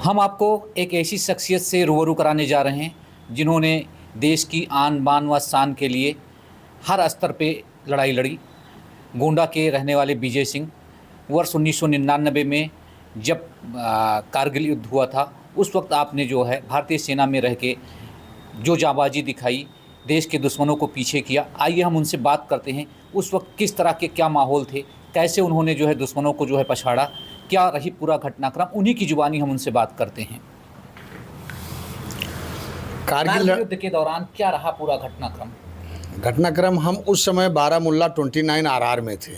हम आपको एक ऐसी शख्सियत से रूबरू कराने जा रहे हैं जिन्होंने देश की आन बान व शान के लिए हर स्तर पे लड़ाई लड़ी। गोंडा के रहने वाले विजय सिंह वर्ष 1999 में जब कारगिल युद्ध हुआ था, उस वक्त आपने जो है भारतीय सेना में रह के जो जांबाजी दिखाई, देश के दुश्मनों को पीछे किया। आइए हम उनसे बात करते हैं, उस वक्त किस तरह के क्या माहौल थे, कैसे उन्होंने जो है दुश्मनों को जो है पछाड़ा, क्या रही पूरा घटनाक्रम, उन्हीं की जुबानी हम उनसे बात करते हैं। कारगिल युद्ध के दौरान क्या रहा पूरा घटनाक्रम? हम उस समय बारामुल्ला 29 RR में थे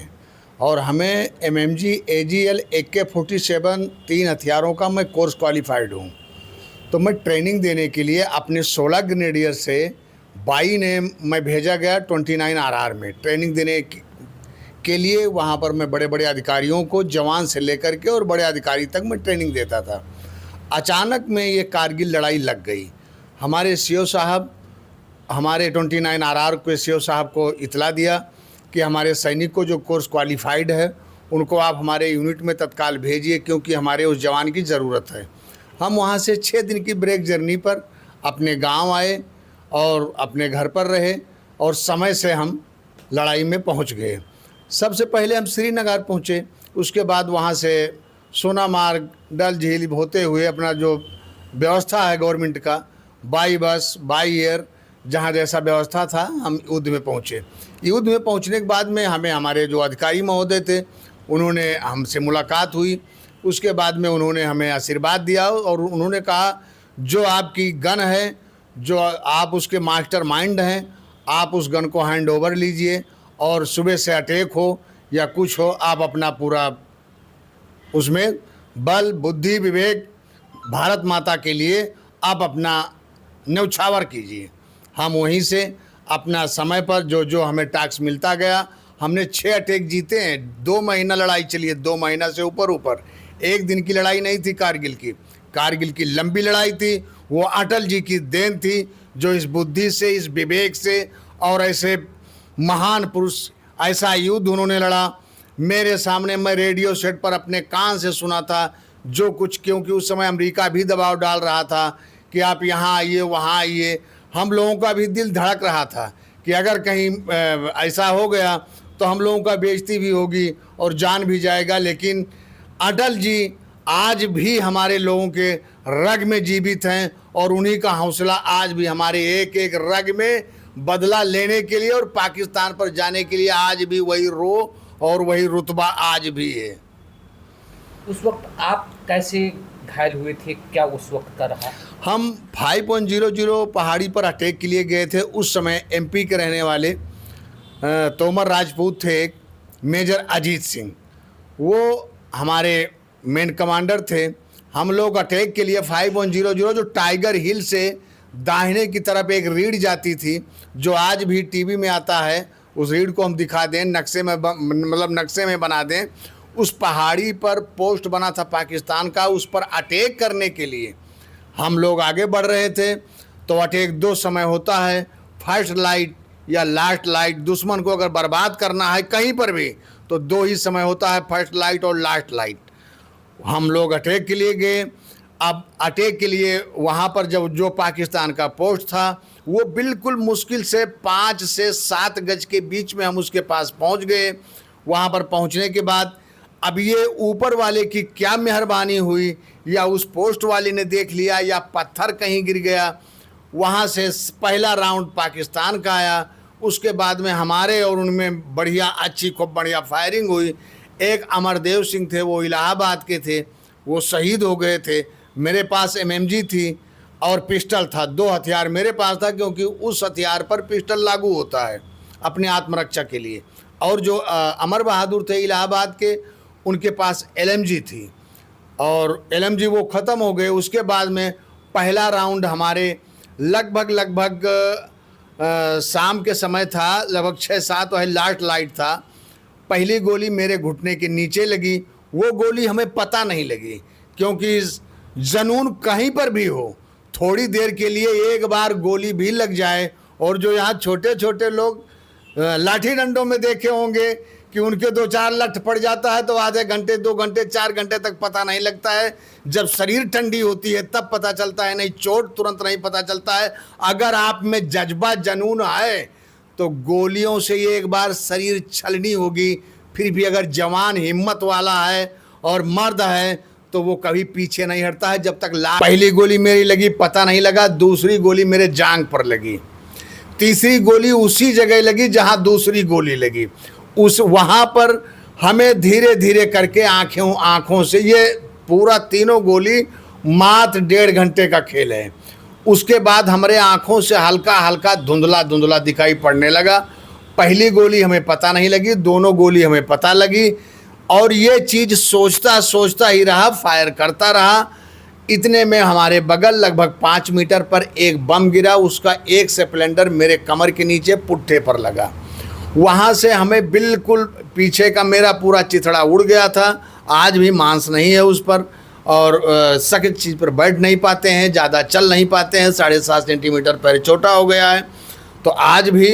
और हमें MMG AGL AK-47 3 हथियारों का मैं कोर्स क्वालिफाइड हूँ। तो मैं ट्रेनिंग देने के लिए अपने 16 ग्रेनेडियर से 22 ने मैं भेजा गया 29 RR में ट्रेनिंग देने के लिए। वहाँ पर मैं बड़े बड़े अधिकारियों को, जवान से लेकर के और बड़े अधिकारी तक मैं ट्रेनिंग देता था। अचानक में ये कारगिल लड़ाई लग गई। हमारे CO साहब, हमारे 29 RR के CO साहब को इतला दिया कि हमारे सैनिक को जो कोर्स क्वालिफाइड है उनको आप हमारे यूनिट में तत्काल भेजिए, क्योंकि हमारे उस जवान की ज़रूरत है। हम वहाँ से 6 दिन की ब्रेक जर्नी पर अपने गांव आए और अपने घर पर रहे और समय से हम लड़ाई में पहुँच गए। सबसे पहले हम श्रीनगर पहुँचे, उसके बाद वहाँ से सोनामार्ग, डल झील होते हुए अपना जो व्यवस्था है गवर्नमेंट का, बाई बस, बाई एयर, जहाँ जैसा व्यवस्था था, हम युद्ध में पहुँचे। युद्ध में पहुँचने के बाद में हमें हमारे जो अधिकारी महोदय थे उन्होंने हमसे मुलाकात हुई। उसके बाद में उन्होंने हमें आशीर्वाद दिया और उन्होंने कहा जो आपकी गन है, जो आप उसके मास्टर माइंड हैं, आप उस गन को हैंड ओवर लीजिए और सुबह से अटैक हो या कुछ हो, आप अपना पूरा उसमें बल, बुद्धि, विवेक भारत माता के लिए आप अपना न्यौछावर कीजिए। हम वहीं से अपना समय पर जो जो हमें टास्क मिलता गया, हमने 6 अटैक जीते हैं। 2 महीना लड़ाई चली है, 2 महीना से ऊपर। एक दिन की लड़ाई नहीं थी कारगिल की लंबी लड़ाई थी। वो अटल जी की देन थी, जो इस बुद्धि से, इस विवेक से और ऐसे महान पुरुष, ऐसा युद्ध उन्होंने लड़ा। मेरे सामने मैं रेडियो सेट पर अपने कान से सुना था जो कुछ, क्योंकि उस समय अमेरिका भी दबाव डाल रहा था कि आप यहाँ आइए, वहाँ आइए। हम लोगों का भी दिल धड़क रहा था कि अगर कहीं ऐसा हो गया तो हम लोगों का बेइज्जती भी होगी और जान भी जाएगा। लेकिन अटल जी आज भी हमारे लोगों के रग में जीवित हैं और उन्हीं का हौसला आज भी हमारे एक एक रग में बदला लेने के लिए और पाकिस्तान पर जाने के लिए आज भी वही रो और वही रुतबा आज भी है। उस वक्त आप कैसे घायल हुए थे, क्या उस वक्त का रहा? हम 5.00 पहाड़ी पर अटैक के लिए गए थे। उस समय MP के रहने वाले तोमर राजपूत थे, एक मेजर अजीत सिंह, वो हमारे मेन कमांडर थे। हम लोग अटैक के लिए 5.00 जो टाइगर हिल से दाहिने की तरफ एक रीढ़ जाती थी, जो आज भी TV में आता है, उस रीढ़ को हम दिखा दें, नक्शे में मतलब नक्शे में बना दें। उस पहाड़ी पर पोस्ट बना था पाकिस्तान का, उस पर अटैक करने के लिए हम लोग आगे बढ़ रहे थे। तो अटैक 2 समय होता है, फर्स्ट लाइट या लास्ट लाइट। दुश्मन को अगर बर्बाद करना है कहीं पर भी तो 2 ही समय होता है, फर्स्ट लाइट और लास्ट लाइट। हम लोग अटैक के लिए गए। अब अटैक के लिए वहाँ पर जब जो पाकिस्तान का पोस्ट था, वो बिल्कुल मुश्किल से 5 से 7 गज के बीच में हम उसके पास पहुँच गए। वहाँ पर पहुँचने के बाद अब ये ऊपर वाले की क्या मेहरबानी हुई, या उस पोस्ट वाले ने देख लिया, या पत्थर कहीं गिर गया, वहाँ से पहला राउंड पाकिस्तान का आया। उसके बाद में हमारे और उनमें बढ़िया अच्छी खूब बढ़िया फायरिंग हुई। एक अमरदेव सिंह थे, वो इलाहाबाद के थे, वो शहीद हो गए थे। मेरे पास MMG थी और पिस्टल था। 2 हथियार मेरे पास था, क्योंकि उस हथियार पर पिस्टल लागू होता है अपने आत्मरक्षा के लिए। और जो अमर बहादुर थे इलाहाबाद के, उनके पास LMG थी और LMG वो ख़त्म हो गए। उसके बाद में पहला राउंड हमारे लगभग शाम के समय था, लगभग 6-7 वह लास्ट लाइट था। पहली गोली मेरे घुटने के नीचे लगी। वो गोली हमें पता नहीं लगी, क्योंकि जनून कहीं पर भी हो, थोड़ी देर के लिए एक बार गोली भी लग जाए। और जो यहाँ छोटे छोटे लोग लाठी डंडों में देखे होंगे कि उनके 2-4 लठ पड़ जाता है तो आधे घंटे 2 घंटे 4 घंटे तक पता नहीं लगता है। जब शरीर ठंडी होती है तब पता चलता है, नहीं चोट तुरंत नहीं पता चलता है। अगर आप में जज्बा जनून है तो गोलियों से ये एक बार शरीर छलनी होगी, फिर भी अगर जवान हिम्मत वाला है और मर्द है तो वो कभी पीछे नहीं हटता है। जब तक पहली गोली मेरी लगी पता नहीं लगा, दूसरी गोली मेरे जांघ पर लगी, तीसरी गोली उसी जगह लगी जहां दूसरी गोली लगी। वहां पर हमें धीरे धीरे करके आंखों से, ये पूरा तीनों गोली मात्र 1.5 घंटे का खेल है। उसके बाद हमारे आंखों से हल्का हल्का धुंधला धुंधला दिखाई पड़ने लगा। पहली गोली हमें पता नहीं लगी, दोनों गोली हमें पता लगी, और ये चीज़ सोचता सोचता ही रहा, फायर करता रहा। इतने में हमारे बगल लगभग 5 मीटर पर एक बम गिरा। उसका एक स्प्लेंडर मेरे कमर के नीचे पुट्ठे पर लगा। वहाँ से हमें बिल्कुल पीछे का मेरा पूरा चिथड़ा उड़ गया था। आज भी मांस नहीं है उस पर, और सख्त चीज़ पर बैठ नहीं पाते हैं, ज़्यादा चल नहीं पाते हैं। 7.5 सेंटीमीटर पैर छोटा हो गया है, तो आज भी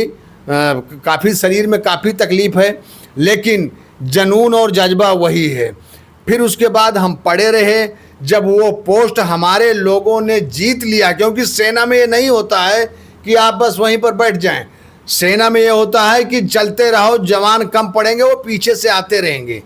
काफ़ी शरीर में काफ़ी तकलीफ़ है, लेकिन जनून और जज्बा वही है। फिर उसके बाद हम पड़े रहे। जब वो पोस्ट हमारे लोगों ने जीत लिया, क्योंकि सेना में ये नहीं होता है कि आप बस वहीं पर बैठ जाएं। सेना में ये होता है कि चलते रहो, जवान कम पड़ेंगे, वो पीछे से आते रहेंगे।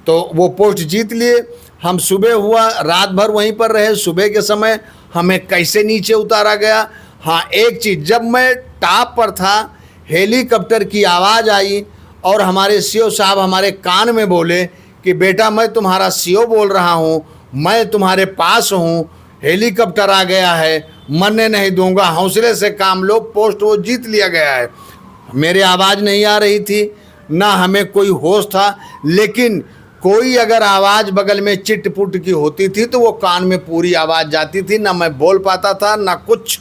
तो वो पोस्ट जीत लिए। हम सुबह हुआ, रात भर वहीं पर रहे। सुबह के समय हमें कैसे नीचे उतारा गया। हाँ, एक चीज़, जब मैं टॉप पर था हेलीकॉप्टर की आवाज़ आई और हमारे सीओ साहब हमारे कान में बोले कि बेटा मैं तुम्हारा सीओ बोल रहा हूँ, मैं तुम्हारे पास हूँ, हेलीकॉप्टर आ गया है, मरने नहीं दूंगा, हौसले से काम लो, पोस्ट वो जीत लिया गया है। मेरे आवाज़ नहीं आ रही थी, ना हमें कोई होश था, लेकिन कोई अगर आवाज़ बगल में चिट-पुट की होती थी तो वो कान में पूरी आवाज़ जाती थी। ना मैं बोल पाता था ना कुछ।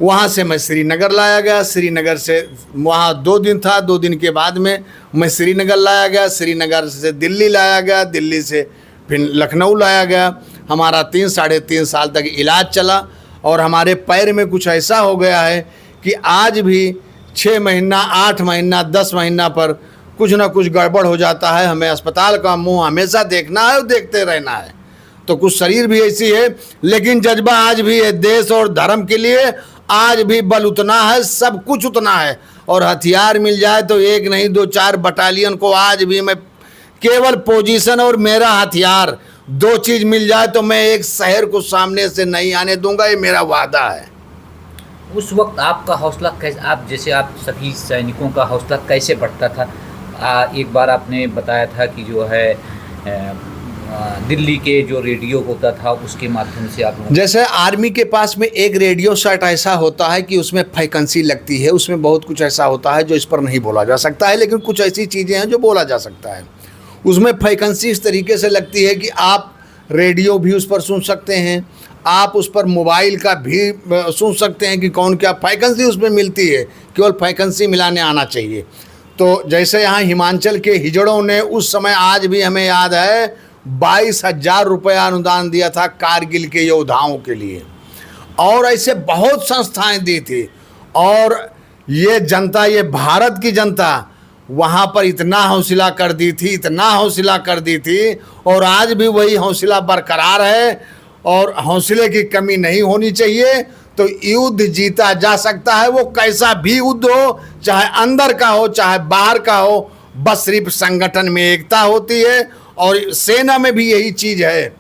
वहाँ से मैं श्रीनगर लाया गया। श्रीनगर से वहाँ 2 दिन था, 2 दिन के बाद में मैं श्रीनगर लाया गया। श्रीनगर से दिल्ली लाया गया, दिल्ली से फिर लखनऊ लाया गया। हमारा 3-3.5 साल तक इलाज चला, और हमारे पैर में कुछ ऐसा हो गया है कि आज भी 6 महीना, 8 महीना, 10 महीना पर कुछ ना कुछ गड़बड़ हो जाता है। हमें अस्पताल का मुंह हमेशा देखना है और देखते रहना है। तो कुछ शरीर भी ऐसी है, लेकिन जज्बा आज भी है। देश और धर्म के लिए आज भी बल उतना है, सब कुछ उतना है। और हथियार मिल जाए तो 1 नहीं 2-4 बटालियन को आज भी मैं, केवल पोजीशन और मेरा हथियार, 2 चीज़ मिल जाए तो मैं एक शहर को सामने से नहीं आने दूंगा। ये मेरा वादा है। उस वक्त आपका हौसला कैसे, आप जैसे आप सभी सैनिकों का हौसला कैसे बढ़ता था? एक बार आपने बताया था कि जो है दिल्ली के जो रेडियो होता था उसके माध्यम से आप, जैसे आर्मी के पास में एक रेडियो सेट ऐसा होता है कि उसमें फ्रीक्वेंसी लगती है, उसमें बहुत कुछ ऐसा होता है जो इस पर नहीं बोला जा सकता है, लेकिन कुछ ऐसी चीज़ें हैं जो बोला जा सकता है। उसमें फ्रीक्वेंसी इस तरीके से लगती है कि आप रेडियो भी उस पर सुन सकते हैं, आप उस पर मोबाइल का भी सुन सकते हैं कि कौन क्या फ्रीक्वेंसी उसमें मिलती है। केवल फ्रीक्वेंसी मिलाने आना चाहिए। तो जैसे यहाँ हिमाचल के हिजड़ों ने उस समय, आज भी हमें याद है, 22,000 रुपया अनुदान दिया था कारगिल के योद्धाओं के लिए, और ऐसे बहुत संस्थाएं दी थी। और ये जनता, ये भारत की जनता वहाँ पर इतना हौसला कर दी थी, इतना हौसला कर दी थी, और आज भी वही हौसला बरकरार है, और हौसले की कमी नहीं होनी चाहिए। तो युद्ध जीता जा सकता है, वो कैसा भी युद्ध हो, चाहे अंदर का हो चाहे बाहर का हो, बस सिर्फ संगठन में एकता होती है। और सेना में भी यही चीज़ है।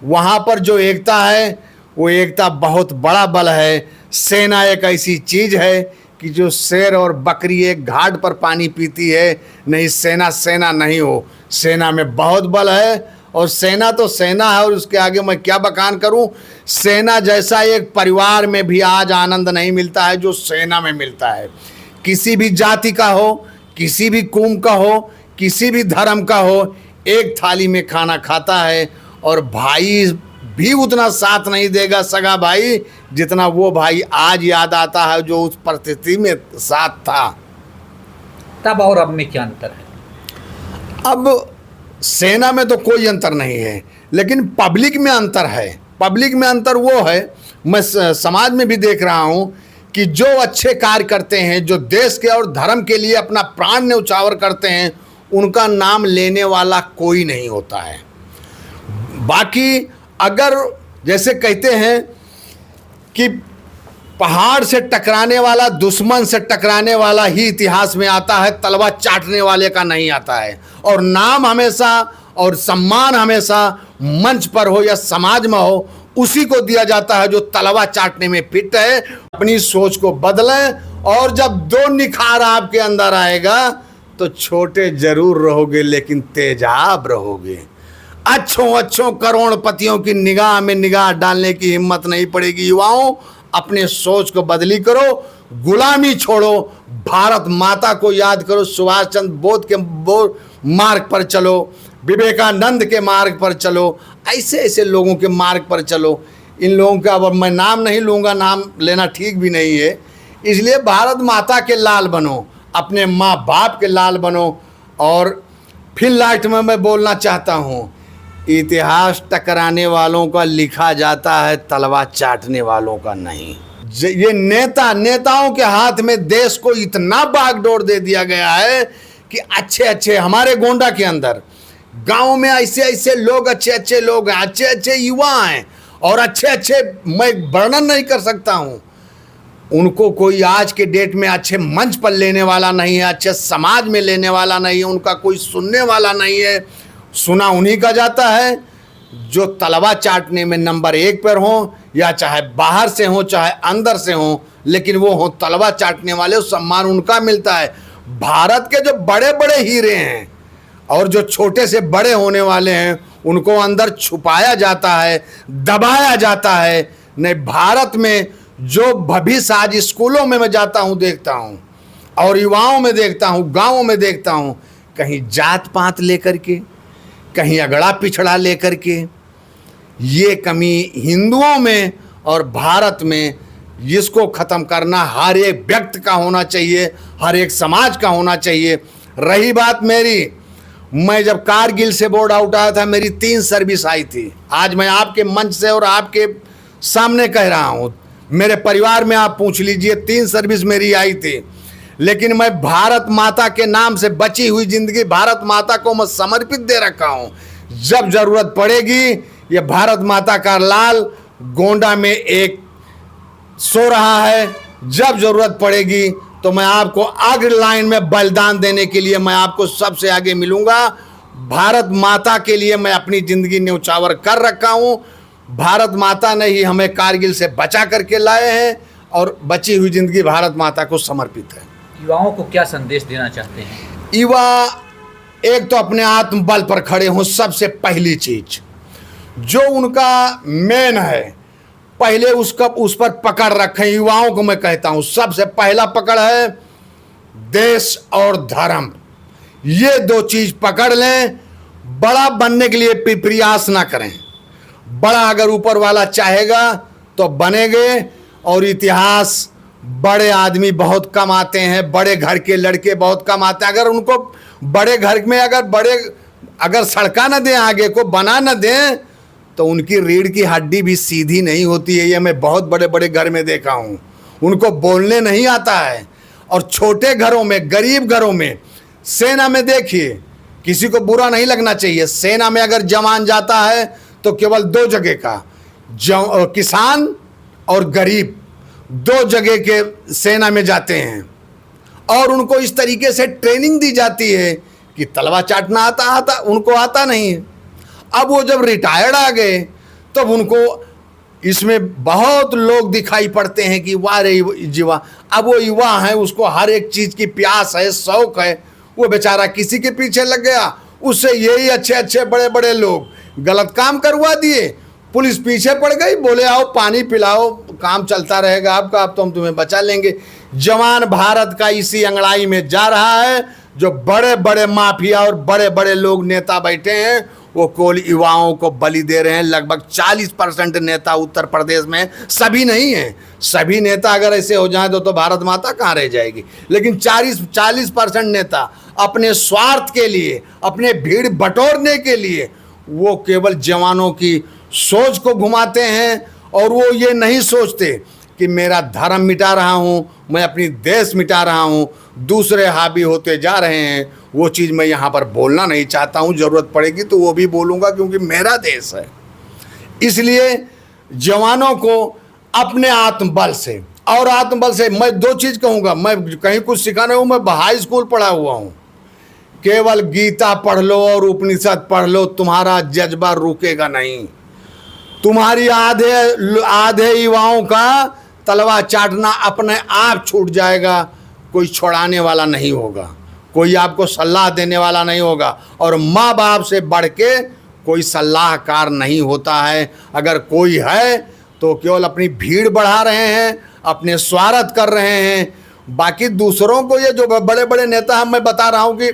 वहाँ पर जो एकता है वो एकता बहुत बड़ा बल है। सेना एक ऐसी चीज़ है कि जो शेर और बकरी एक घाट पर पानी पीती है, नहीं सेना सेना नहीं हो। सेना में बहुत बल है, और सेना तो सेना है, और उसके आगे मैं क्या बखान करूं। सेना जैसा एक परिवार में भी आज आनंद नहीं मिलता है जो सेना में मिलता है। किसी भी जाति का हो, किसी भी कौम का हो, किसी भी धर्म का हो, एक थाली में खाना खाता है, और भाई भी उतना साथ नहीं देगा, सगा भाई, जितना वो भाई आज याद आता है जो उस परिस्थिति में साथ था। तब और अब में क्या अंतर है? अब सेना में तो कोई अंतर नहीं है, लेकिन पब्लिक में अंतर है। पब्लिक में अंतर वो है, मैं समाज में भी देख रहा हूँ कि जो अच्छे कार्य करते हैं, जो देश के और धर्म के लिए अपना प्राण न्यौछावर करते हैं, उनका नाम लेने वाला कोई नहीं होता है। बाकी अगर जैसे कहते हैं कि पहाड़ से टकराने वाला, दुश्मन से टकराने वाला ही इतिहास में आता है, तलवार चाटने वाले का नहीं आता है। और नाम हमेशा और सम्मान हमेशा मंच पर हो या समाज में हो, उसी को दिया जाता है जो तलवार चाटने में फिट है। अपनी सोच को बदलें, और जब दो निखार आपके अंदर आएगा तो छोटे जरूर रहोगे लेकिन तेजाब रहोगे। अच्छों करोड़पतियों की निगाह में निगाह डालने की हिम्मत नहीं पड़ेगी। युवाओं, अपने सोच को बदली करो, गुलामी छोड़ो, भारत माता को याद करो, सुभाष चंद्र बोस के मार्ग पर चलो, विवेकानंद के मार्ग पर चलो, ऐसे ऐसे लोगों के मार्ग पर चलो। इन लोगों का अब मैं नाम नहीं लूँगा, नाम लेना ठीक भी नहीं है। इसलिए भारत माता के लाल बनो, अपने माँ बाप के लाल बनो। और फिर लास्ट में मैं बोलना चाहता हूँ, इतिहास टकराने वालों का लिखा जाता है, तलवार चाटने वालों का नहीं। ये नेताओं के हाथ में देश को इतना बागडोर दे दिया गया है कि अच्छे हमारे गोंडा के अंदर गांव में ऐसे लोग, अच्छे लोग हैं, अच्छे युवा हैं, और अच्छे मैं वर्णन नहीं कर सकता हूं। उनको कोई आज के डेट में अच्छे मंच पर लेने वाला नहीं है, अच्छे समाज में लेने वाला नहीं है, उनका कोई सुनने वाला नहीं है। सुना उन्हीं का जाता है जो तलवार चाटने में नंबर 1 पर हो, या चाहे बाहर से हो चाहे अंदर से हो, लेकिन वो हो तलवार चाटने वाले, सम्मान उनका मिलता है। भारत के जो बड़े बड़े हीरे हैं और जो छोटे से बड़े होने वाले हैं, उनको अंदर छुपाया जाता है, दबाया जाता है। नहीं, भारत में जो भविष्य आज स्कूलों में मैं जाता हूँ, देखता हूँ, और युवाओं में देखता हूँ, गाँवों में देखता हूँ, कहीं जात पात लेकर के, कहीं अगड़ा पिछड़ा लेकर के, ये कमी हिंदुओं में और भारत में, जिसको ख़त्म करना हर एक व्यक्ति का होना चाहिए, हर एक समाज का होना चाहिए। रही बात मेरी, मैं जब कारगिल से बोर्ड आउट आया था, मेरी 3 सर्विस आई थी। आज मैं आपके मंच से और आपके सामने कह रहा हूँ, मेरे परिवार में आप पूछ लीजिए, 3 सर्विस मेरी आई थी। लेकिन मैं भारत माता के नाम से बची हुई जिंदगी भारत माता को मैं समर्पित दे रखा हूँ। जब जरूरत पड़ेगी, ये भारत माता का लाल गोंडा में एक सो रहा है, जब जरूरत पड़ेगी तो मैं आपको अग्र लाइन में बलिदान देने के लिए मैं आपको सबसे आगे मिलूंगा। भारत माता के लिए मैं अपनी ज़िंदगी न्यौछावर कर रखा हूँ। भारत माता ने ही हमें कारगिल से बचा करके लाए हैं, और बची हुई ज़िंदगी भारत माता को समर्पित है। युवाओं को क्या संदेश देना चाहते हैं? युवा एक तो अपने आत्मबल पर खड़े हों, सबसे पहली चीज जो उनका मेन है, पहले उस पर पकड़ रखें। युवाओं को मैं कहता हूं, सबसे पहला पकड़ है देश और धर्म। ये 2 चीज पकड़ लें। बड़ा बनने के लिए प्रयास ना करें। बड़ा अगर ऊपर वाला चाहेगा तो बनेंगे। और इतिहास, बड़े आदमी बहुत कम आते हैं, बड़े घर के लड़के बहुत कम आते हैं। अगर उनको बड़े घर में अगर सड़का न दें, आगे को बना न दें, तो उनकी रीढ़ की हड्डी भी सीधी नहीं होती है। ये मैं बहुत बड़े बड़े घर में देखा हूँ, उनको बोलने नहीं आता है। और छोटे घरों में, गरीब घरों में, सेना में देखिए, किसी को बुरा नहीं लगना चाहिए, सेना में अगर जवान जाता है तो केवल 2 जगह का, किसान और गरीब, 2 जगह के सेना में जाते हैं। और उनको इस तरीके से ट्रेनिंग दी जाती है कि तलवार चाटना आता उनको आता नहीं है। अब वो जब रिटायर्ड आ गए तब उनको इसमें बहुत लोग दिखाई पड़ते हैं कि वाह रे युवा। अब वो युवा है, उसको हर एक चीज़ की प्यास है, शौक है, वो बेचारा किसी के पीछे लग गया। उससे यही अच्छे बड़े बड़े लोग गलत काम करवा दिए, पुलिस पीछे पड़ गई, बोले आओ पानी पिलाओ, काम चलता रहेगा आपका, अब तो हम तुम्हें बचा लेंगे। जवान भारत का इसी अंगड़ाई में जा रहा है। जो बड़े बड़े माफिया और बड़े बड़े लोग नेता बैठे हैं, वो केवल युवाओं को बलि दे रहे हैं। लगभग 40% नेता उत्तर प्रदेश में, सभी नहीं हैं, सभी नेता अगर ऐसे हो जाएं तो भारत माता कहाँ रह जाएगी। लेकिन 40% नेता अपने स्वार्थ के लिए, अपने भीड़ बटोरने के लिए, वो केवल जवानों की सोच को घुमाते हैं। और वो ये नहीं सोचते कि मेरा धर्म मिटा रहा हूँ, मैं अपनी देश मिटा रहा हूँ। दूसरे हावी होते जा रहे हैं। वो चीज़ मैं यहाँ पर बोलना नहीं चाहता हूँ। ज़रूरत पड़ेगी तो वो भी बोलूँगा, क्योंकि मेरा देश है। इसलिए जवानों को अपने आत्मबल से और आत्मबल से मैं दो चीज़ कहूँगा। मैं कहीं कुछ सिखाना हूँ, मैं हाई स्कूल पढ़ा हुआ हूँ। केवल गीता पढ़ लो और उपनिषद पढ़ लो, तुम्हारा जज्बा रुकेगा नहीं। तुम्हारी आधे युवाओं का तलवा चाटना अपने आप छूट जाएगा। कोई छोड़ाने वाला नहीं होगा, कोई आपको सलाह देने वाला नहीं होगा, और माँ बाप से बढ़ के कोई सलाहकार नहीं होता है। अगर कोई है तो केवल अपनी भीड़ बढ़ा रहे हैं, अपने स्वार्थ कर रहे हैं। बाकी दूसरों को, ये जो बड़े बड़े नेता हैं, मैं बता रहा हूँ कि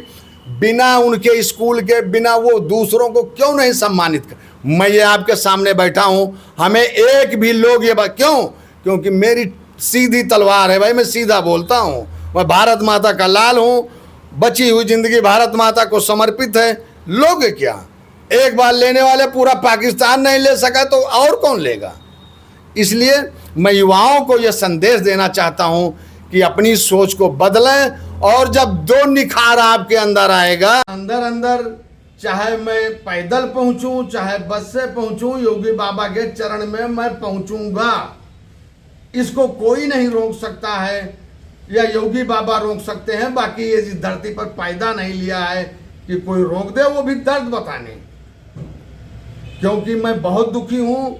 बिना उनके स्कूल के, बिना वो दूसरों को क्यों नहीं सम्मानित कर। मैं ये आपके सामने बैठा हूँ, हमें एक भी लोग ये क्यों, क्योंकि मेरी सीधी तलवार है भाई, मैं सीधा बोलता हूँ। मैं भारत माता का लाल हूँ, बची हुई जिंदगी भारत माता को समर्पित है। लोगे क्या, एक बार लेने वाले पूरा पाकिस्तान नहीं ले सका तो और कौन लेगा। इसलिए मैं युवाओं को यह संदेश देना चाहता हूं कि अपनी सोच को बदलें, और जब दो निखार आपके अंदर आएगा, अंदर चाहे मैं पैदल पहुंचूं, चाहे बस से पहुंचूं, योगी बाबा के चरण में मैं पहुंचूंगा। इसको कोई नहीं रोक सकता है, या योगी बाबा रोक सकते हैं। बाकी ये इस धरती पर पैदा नहीं लिया है कि कोई रोक दे, वो भी दर्द बताने। क्योंकि मैं बहुत दुखी हूं,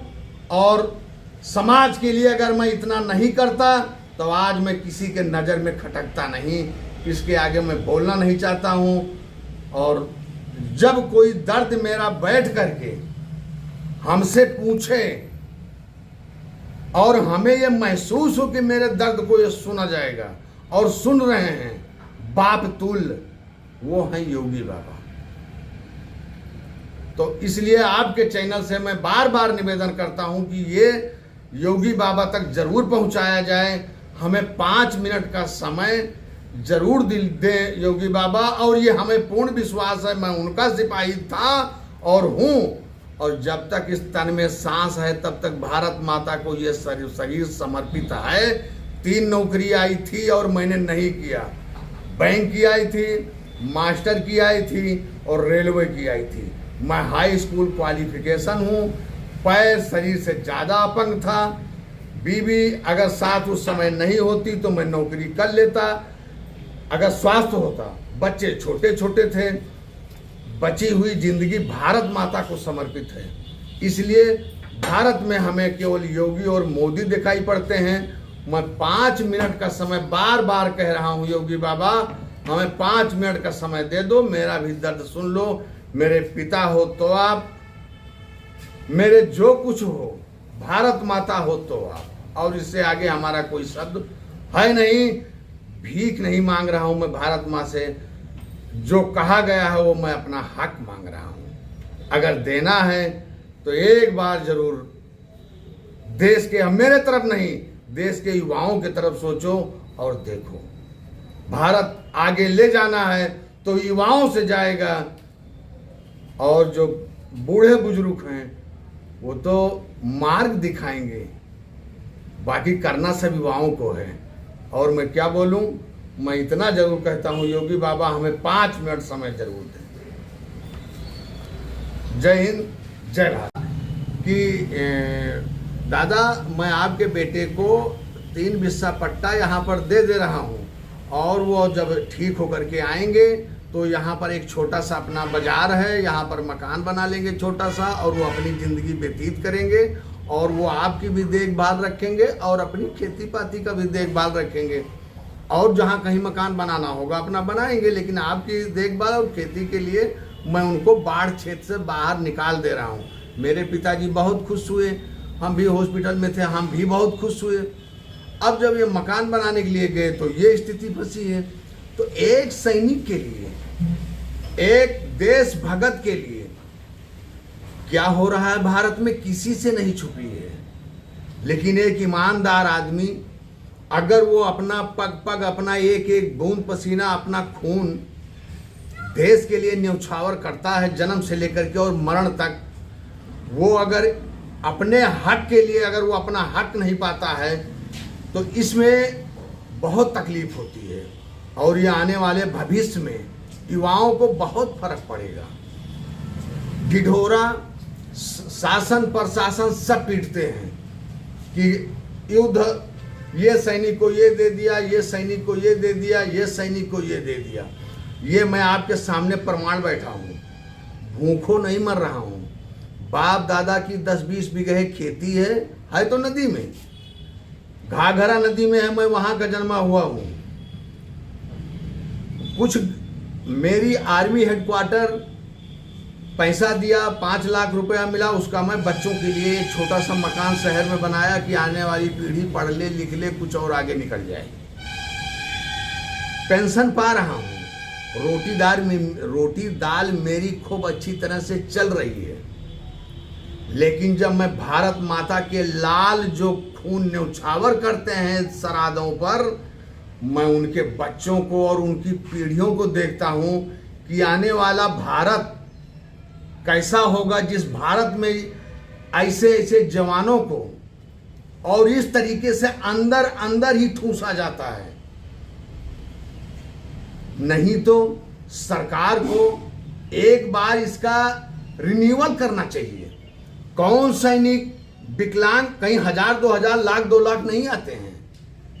और समाज के लिए अगर मैं इतना नहीं करता तो आज मैं किसी के नज़र में खटकता नहीं। इसके आगे मैं बोलना नहीं चाहता हूं। और जब कोई दर्द मेरा बैठ करके हमसे पूछे और हमें यह महसूस हो कि मेरे दर्द को ये सुना जाएगा, और सुन रहे हैं बाप तुल्य, वो हैं योगी बाबा। तो इसलिए आपके चैनल से मैं बार बार निवेदन करता हूं कि ये योगी बाबा तक जरूर पहुंचाया जाए। हमें 5 मिनट का समय जरूर दें योगी बाबा, और ये हमें पूर्ण विश्वास है, मैं उनका सिपाही था और हूँ। और जब तक इस तन में सांस है तब तक भारत माता को ये शरीर समर्पित है। 3 नौकरी आई थी और मैंने नहीं किया। बैंक की आई थी, मास्टर की आई थी, और रेलवे की आई थी। मैं हाई स्कूल क्वालिफिकेशन हूँ। पैर शरीर से ज़्यादा अपंग था। बीवी अगर साथ उस समय नहीं होती तो मैं नौकरी कर लेता, अगर स्वास्थ्य होता। बच्चे छोटे छोटे थे। बची हुई जिंदगी भारत माता को समर्पित है। इसलिए भारत में हमें केवल योगी और मोदी दिखाई पड़ते हैं। मैं 5 मिनट का समय बार बार कह रहा हूँ, योगी बाबा हमें 5 मिनट का समय दे दो, मेरा भी दर्द सुन लो। मेरे पिता हो तो आप, मेरे जो कुछ हो, भारत माता हो तो आप, और इससे आगे हमारा कोई शब्द है नहीं। भीख नहीं मांग रहा हूं मैं भारत माँ से, जो कहा गया है वो मैं अपना हक मांग रहा हूं। अगर देना है तो एक बार जरूर देश के, मेरे तरफ नहीं, देश के युवाओं की तरफ सोचो और देखो। भारत आगे ले जाना है तो युवाओं से जाएगा, और जो बूढ़े बुजुर्ग हैं वो तो मार्ग दिखाएंगे, बाकी करना सब युवाओं को है। और मैं क्या बोलूं, मैं इतना जरूर कहता हूं, योगी बाबा हमें 5 मिनट समय जरूर दें। जय हिंद, जय भारत। कि दादा मैं आपके बेटे को 3 बिस्सा पट्टा यहाँ पर दे रहा हूँ, और वो जब ठीक होकर के आएंगे तो यहाँ पर एक छोटा सा अपना बाजार है, यहाँ पर मकान बना लेंगे छोटा सा, और वो अपनी ज़िंदगी व्यतीत करेंगे, और वो आपकी भी देखभाल रखेंगे और अपनी खेती पाती का भी देखभाल रखेंगे। और जहाँ कहीं मकान बनाना होगा अपना बनाएंगे, लेकिन आपकी देखभाल और खेती के लिए मैं उनको बाढ़ क्षेत्र से बाहर निकाल दे रहा हूँ। मेरे पिताजी बहुत खुश हुए, हम भी हॉस्पिटल में थे, हम भी बहुत खुश हुए। अब जब ये मकान बनाने के लिए गए तो ये स्थिति फंसी है। तो एक सैनिक के लिए, एक देश भगत के लिए क्या हो रहा है भारत में किसी से नहीं छुपी है। लेकिन एक ईमानदार आदमी अगर वो अपना पग पग, अपना एक एक बूंद पसीना, अपना खून देश के लिए न्यौछावर करता है, जन्म से लेकर के और मरण तक, वो अगर अपने हक के लिए अगर वो अपना हक नहीं पाता है तो इसमें बहुत तकलीफ होती है। और ये आने वाले भविष्य में युवाओं को बहुत फर्क पड़ेगा। ढिढोरा शासन प्रशासन सब पीटते हैं कि युद्ध, ये सैनिक को ये दे दिया, ये सैनिक को ये दे दिया, ये सैनिक को ये दे दिया। ये मैं आपके सामने प्रमाण बैठा हूँ, भूखों नहीं मर रहा हूँ। बाप दादा की 10-20 बीघे खेती है तो नदी में, घाघरा नदी में है, मैं वहाँ का जन्मा हुआ हूँ। कुछ मेरी आर्मी हेडक्वार्टर पैसा दिया, 5 लाख रुपया मिला, उसका मैं बच्चों के लिए एक छोटा सा मकान शहर में बनाया कि आने वाली पीढ़ी पढ़ ले लिख ले, कुछ और आगे निकल जाए। पेंशन पा रहा हूँ, रोटी दाल मेरी खूब अच्छी तरह से चल रही है। लेकिन जब मैं भारत माता के लाल जो खून न्यौछावर करते हैं सरादों पर, मैं उनके बच्चों को और उनकी पीढ़ियों को देखता हूँ कि आने वाला भारत कैसा होगा, जिस भारत में ऐसे ऐसे जवानों को और इस तरीके से अंदर अंदर ही ठूंसा जाता है। नहीं तो सरकार को एक बार इसका रिन्यूअल करना चाहिए। कौन सैनिक विकलांग कहीं 1000, 2000, लाख, 2 लाख नहीं आते हैं।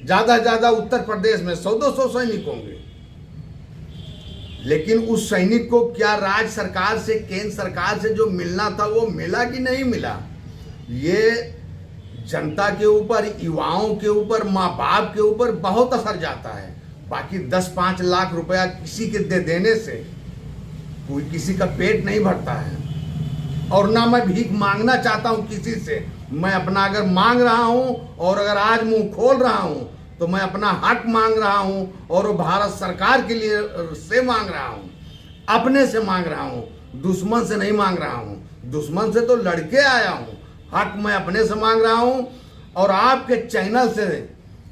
ज्यादा उत्तर प्रदेश में 100-200 सैनिक होंगे। लेकिन उस सैनिक को क्या राज्य सरकार से, केंद्र सरकार से जो मिलना था वो मिला कि नहीं मिला? ये जनता के ऊपर, युवाओं के ऊपर, माँ बाप के ऊपर बहुत असर जाता है। बाकी 10-5 लाख रुपया किसी के दे देने से कोई किसी का पेट नहीं भरता है। और ना मैं भीख मांगना चाहता हूँ किसी से। मैं अपना अगर मांग रहा हूँ और अगर आज मुंह खोल रहा हूँ तो मैं अपना हक मांग रहा हूँ, और वो भारत सरकार के लिए से मांग रहा हूँ, अपने से मांग रहा हूँ, दुश्मन से नहीं मांग रहा हूँ। दुश्मन से तो लड़के आया हूँ, हक मैं अपने से मांग रहा हूँ। और आपके चैनल से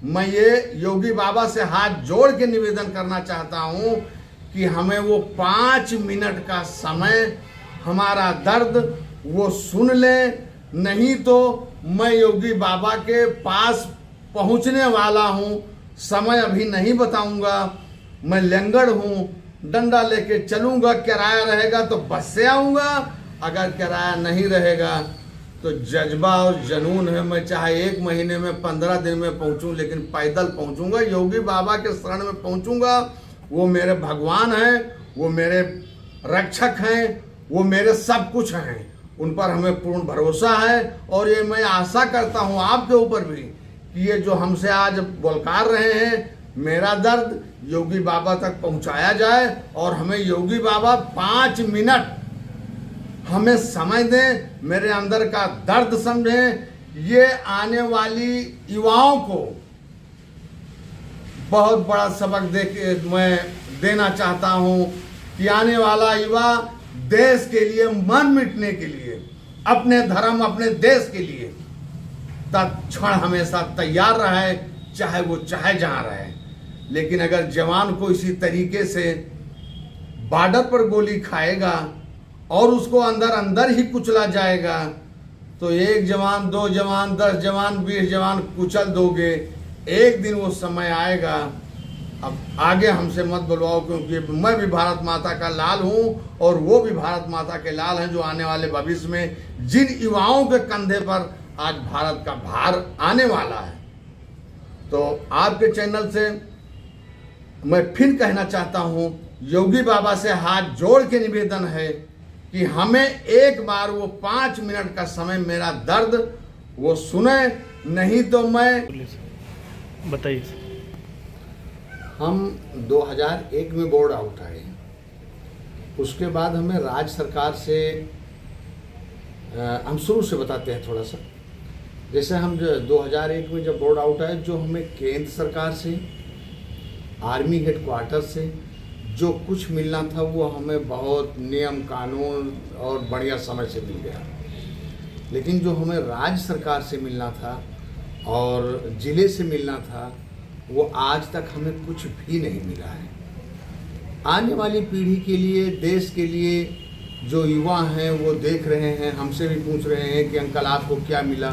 मैं ये योगी बाबा से हाथ जोड़ के निवेदन करना चाहता हूँ कि हमें वो 5 मिनट का समय, हमारा दर्द वो सुन ले। नहीं तो मैं योगी बाबा के पास पहुंचने वाला हूं। समय अभी नहीं बताऊंगा। मैं लंगड़ हूं, डंडा लेके चलूंगा। किराया रहेगा तो बस से आऊंगा, अगर किराया नहीं रहेगा तो जज्बा और जुनून है, मैं चाहे 1 महीने में 15 दिन में पहुंचूं, लेकिन पैदल पहुंचूंगा। योगी बाबा के शरण में पहुंचूंगा। वो मेरे भगवान हैं, वो मेरे रक्षक हैं, वो मेरे सब कुछ हैं। उन पर हमें पूर्ण भरोसा है। और ये मैं आशा करता हूँ आपके ऊपर भी कि ये जो हमसे आज बोलकार रहे हैं, मेरा दर्द योगी बाबा तक पहुंचाया जाए। और हमें योगी बाबा 5 मिनट हमें समय दें, मेरे अंदर का दर्द समझें। ये आने वाली युवाओं को बहुत बड़ा सबक दे के मैं देना चाहता हूं कि आने वाला युवा देश के लिए मन मिटने के लिए, अपने धर्म, अपने देश के लिए तत्क्षण हमेशा तैयार रहे, चाहे वो चाहे जहां रहे। लेकिन अगर जवान को इसी तरीके से बॉर्डर पर गोली खाएगा और उसको अंदर अंदर ही कुचला जाएगा, तो 1 जवान, 2 जवान, 10 जवान, 20 जवान कुचल दोगे। एक दिन वो समय आएगा। अब आगे हमसे मत बुलवाओ, क्योंकि मैं भी भारत माता का लाल हूं और वो भी भारत माता के लाल हैं, जो आने वाले भविष्य में जिन युवाओं के कंधे पर आज भारत का भार आने वाला है। तो आपके चैनल से मैं फिर कहना चाहता हूं, योगी बाबा से हाथ जोड़ के निवेदन है कि हमें एक बार वो 5 मिनट का समय, मेरा दर्द वो सुने। नहीं तो मैं बताइए। हम 2001 में बोर्ड आउट आए। उसके बाद हमें राज्य सरकार से, हम शुरू से बताते हैं थोड़ा सा। जैसे हम जो 2001 में जब बोर्ड आउट आए, जो हमें केंद्र सरकार से, आर्मी हेडक्वार्टर से जो कुछ मिलना था वो हमें बहुत नियम कानून और बढ़िया समय से मिल गया। लेकिन जो हमें राज्य सरकार से मिलना था और ज़िले से मिलना था, वो आज तक हमें कुछ भी नहीं मिला है। आने वाली पीढ़ी के लिए, देश के लिए जो युवा हैं वो देख रहे हैं, हमसे भी पूछ रहे हैं कि अंकल आपको क्या मिला।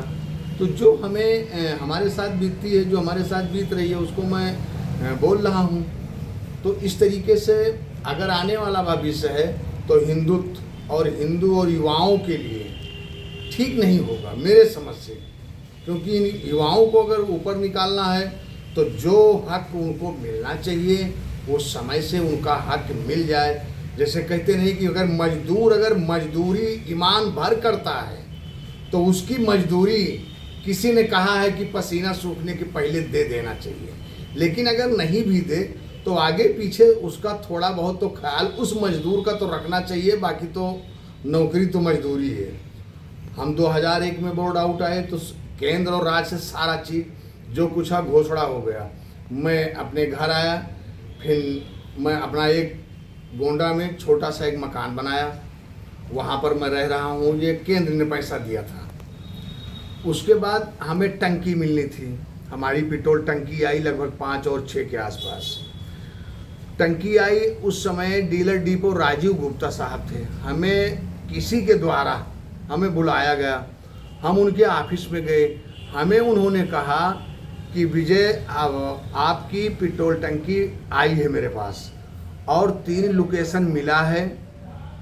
तो जो हमें हमारे साथ बीतती है, जो हमारे साथ बीत रही है, उसको मैं बोल रहा हूँ। तो इस तरीके से अगर आने वाला भविष्य है तो हिंदुत्व और हिंदू और युवाओं के लिए ठीक नहीं होगा मेरे समझ से, क्योंकि इन युवाओं को अगर ऊपर निकालना है तो जो हक उनको मिलना चाहिए वो समय से उनका हक मिल जाए। जैसे कहते नहीं कि अगर मजदूरी ईमान भर करता है तो उसकी मजदूरी किसी ने कहा है कि पसीना सूखने के पहले दे देना चाहिए, लेकिन अगर नहीं भी दे तो आगे पीछे उसका थोड़ा बहुत तो ख्याल उस मजदूर का तो रखना चाहिए, बाकी तो नौकरी तो मजदूरी है। हम 2001 में बोर्ड आउट आए तो केंद्र और राज्य से सारा चीज़ जो कुछ है घोषणा हो गया। मैं अपने घर आया, फिर मैं अपना एक गोंडा में छोटा सा एक मकान बनाया, वहाँ पर मैं रह रहा हूँ। ये केंद्र ने पैसा दिया था। उसके बाद हमें टंकी मिलनी थी, हमारी पेट्रोल टंकी आई लगभग 5 और 6 के आसपास टंकी आई। उस समय डीलर डिपो राजीव गुप्ता साहब थे। हमें किसी के द्वारा हमें बुलाया गया, हम उनके ऑफिस में गए। हमें उन्होंने कहा कि विजय आपकी पेट्रोल टंकी आई है मेरे पास और 3 लोकेशन मिला है,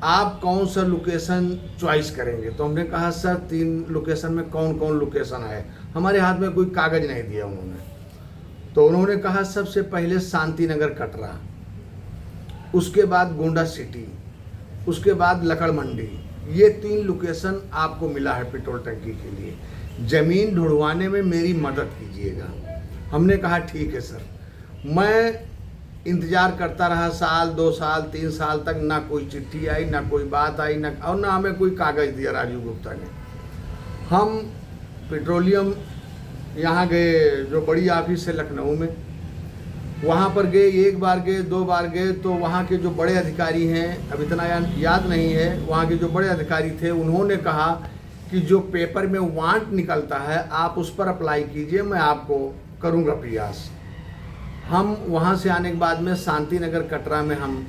आप कौन सा लोकेशन चॉइस करेंगे। तो हमने कहा सर 3 लोकेशन में कौन कौन लोकेशन है। हमारे हाथ में कोई कागज़ नहीं दिया उन्होंने। तो उन्होंने कहा सबसे पहले शांति नगर कटरा, उसके बाद गोंडा सिटी, उसके बाद लकड़ मंडी, ये 3 लोकेशन आपको मिला है पेट्रोल टंकी के लिए। ज़मीन ढूंढवाने में मेरी मदद कीजिएगा। हमने कहा ठीक है सर। मैं इंतज़ार करता रहा, साल 2 साल 3 साल तक ना कोई चिट्ठी आई, ना कोई बात आई, ना और ना हमें कोई कागज़ दिया राजीव गुप्ता ने। हम पेट्रोलियम यहाँ गए, जो बड़ी ऑफिस है लखनऊ में, वहाँ पर गए। 1 बार गए, 2 बार गए, तो वहाँ के जो बड़े अधिकारी हैं, अब इतना याद नहीं है, वहाँ के जो बड़े अधिकारी थे उन्होंने कहा कि जो पेपर में वांट निकलता है आप उस पर अप्लाई कीजिए, मैं आपको करूँगा प्रयास। हम वहाँ से आने के बाद में शांति नगर कटरा में हम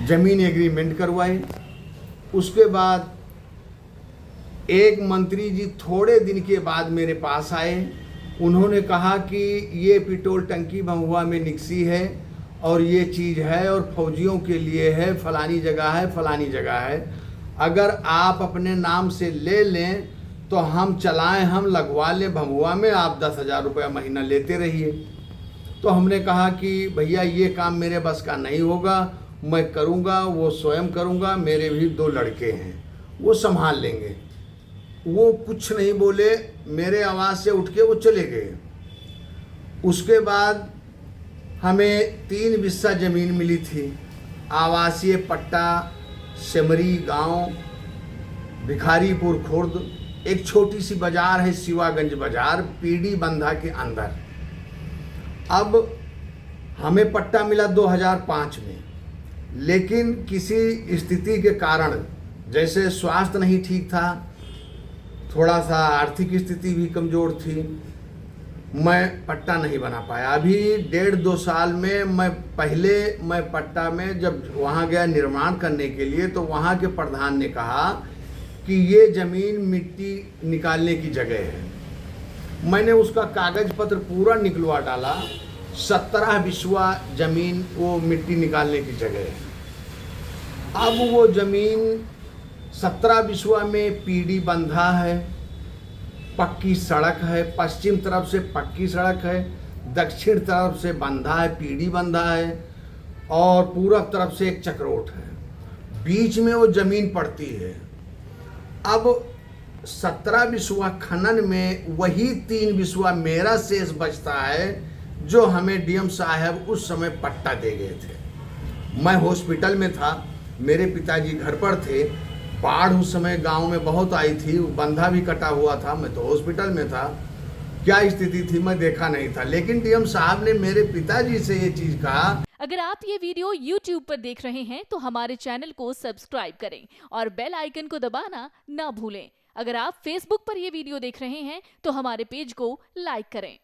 ज़मीन एग्रीमेंट करवाए। उसके बाद एक मंत्री जी थोड़े दिन के बाद मेरे पास आए। उन्होंने कहा कि ये पेट्रोल टंकी भभुआ में निकसी है और ये चीज़ है और फौजियों के लिए है, फलानी जगह है, फलानी जगह है, अगर आप अपने नाम से ले लें तो हम चलाएं, हम लगवा लें भभुआ में, आप 10,000 रुपया महीना लेते रहिए। तो हमने कहा कि भैया ये काम मेरे बस का नहीं होगा, मैं करूँगा, वो स्वयं करूँगा, मेरे भी 2 लड़के हैं, वो संभाल लेंगे। वो कुछ नहीं बोले, मेरे आवाज़ से उठ के वो चले गए। उसके बाद हमें 3 बिस्सा ज़मीन मिली थी। आवासीय पट्टा सिमरी गांव, भिखारीपुर खुर्द, एक छोटी सी बाज़ार है शिवागंज बाज़ार, पीडी बंधा के अंदर। अब हमें पट्टा मिला 2005 में, लेकिन किसी स्थिति के कारण, जैसे स्वास्थ्य नहीं ठीक था, थोड़ा सा आर्थिक स्थिति भी कमज़ोर थी, मैं पट्टा नहीं बना पाया। अभी 1.5-2 साल में मैं पट्टा में जब वहाँ गया निर्माण करने के लिए, तो वहाँ के प्रधान ने कहा कि ये ज़मीन मिट्टी निकालने की जगह है। मैंने उसका कागज़ पत्र पूरा निकलवा डाला, 17 बिस्वा ज़मीन वो मिट्टी निकालने की जगह है। अब वो ज़मीन 17 बिस्वा में पीडी बंधा है, पक्की सड़क है, पश्चिम तरफ से पक्की सड़क है, दक्षिण तरफ से बंधा है, पीडी बंधा है, और पूरब तरफ से एक चक्रोट है, बीच में वो ज़मीन पड़ती है। अब 17 बिस्वा खनन में वही 3 बिस्वा मेरा शेष बचता है, जो हमें डीएम साहब उस समय पट्टा दे गए थे। मैं हॉस्पिटल में था, मेरे पिताजी घर पर थे, बाढ़ उस समय गांव में बहुत आई थी, बंधा भी कटा हुआ था, मैं तो हॉस्पिटल में था। क्या स्थिति थी मैं देखा नहीं था, लेकिन डीएम साहब ने मेरे पिताजी से ये चीज़ कहा। अगर आप ये वीडियो YouTube पर देख रहे हैं तो हमारे चैनल को सब्सक्राइब करें और बेल आइकन को दबाना ना भूलें। अगर आप Facebook पर ये वीडियो देख रहे हैं तो हमारे पेज को लाइक करें।